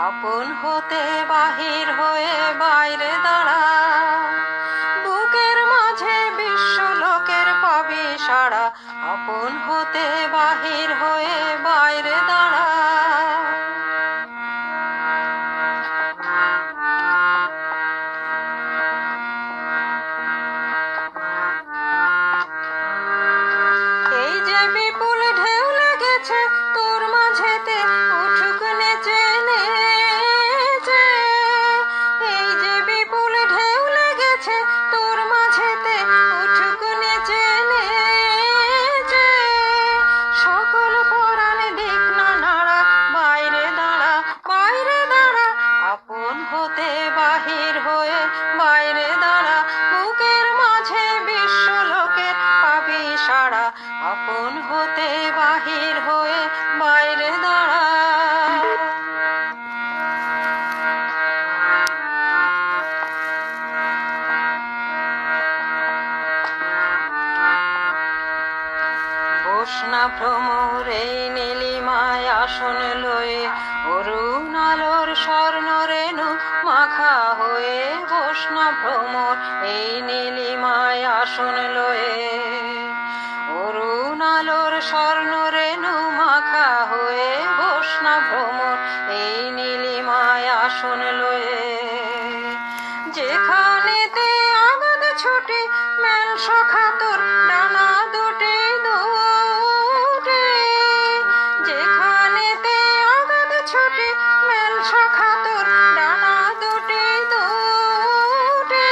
আপন হতে বাহির হয়ে বাইরে দাঁড়া, বুকের মাঝে বিশ্ব লোকের পাবি সাড়া। আপন হতে বাহির হয়ে বাইরে দাঁড়া। এই যে বিপুল ঢেউ লেগেছে তোর মাঝেতে, উঠুক নেচে নেচে। এই যে বিপুল ঢেউ লেগেছে তোর মাঝেতে, উঠুক নেচে নেচে। সকল পরাণ দিক না নাড়া, বাইরে দাঁড়া, বাইরে দাঁড়া। আপন হতে বাহির হয়ে বাইরে দাঁড়া, বুকের মাঝে বিশ্ব লোকের পাবি সাড়া। আপন হতে বাহির হয়ে বাইরে দাঁড়া। বস না ভ্রমর এই নীলিমায় আসন লয়ে, অরুণ আলোর স্বর্ণ রেণু মাখা হয়ে। বস না ভ্রমর এই নীলিমায় আসন লয়ে, অরুণ আলোর স্বর্ণ রেণু মাখা হয়ে। বস না ভ্রমর এই নীলিমায় আসন লয়ে। যেখানেতে আগত ছুটি মেল সখা তোর ডানা দুটি দুটি। যেখানেতে আগত ছুটি মেল সখা তোর ডানা দুটি দুটি।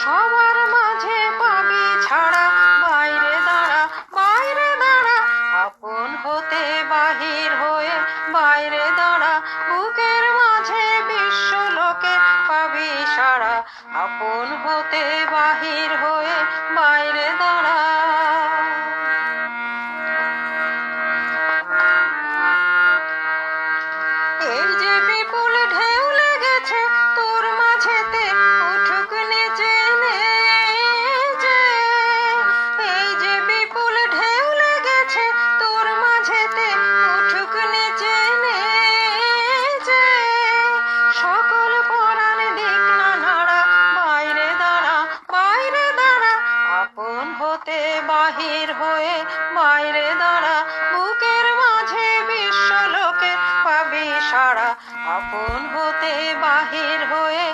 সবার মাঝে পাবি ছাড়া, বাইরে দাঁড়া, বাইরে দাঁড়া। আপন হতে বাহির হয়ে বাইরে দাঁড়া, বুকের মাঝে বিশ্ব লোকের পাবি সাড়া। আপন হতে বাহির হয়ে বাইরে দাঁড়া। এই যে বিপুল ঢেউ লেগেছে তোর মাঝেতে, উঠুক নেচে নেচে। এই যে বিপুল ঢেউ লেগেছে তোর মাঝেতে, উঠুক নেচে নেচে। সকল পরাণ দিক না নাড়া, বাইরে দাঁড়া, বাইরে দাঁড়া। আপন হতে বাহির হয়ে বাইরে দাঁড়া, বুকের মাঝে বিশ্ব লোকের পাবি সাড়া। আপন হতে বাহির হয়ে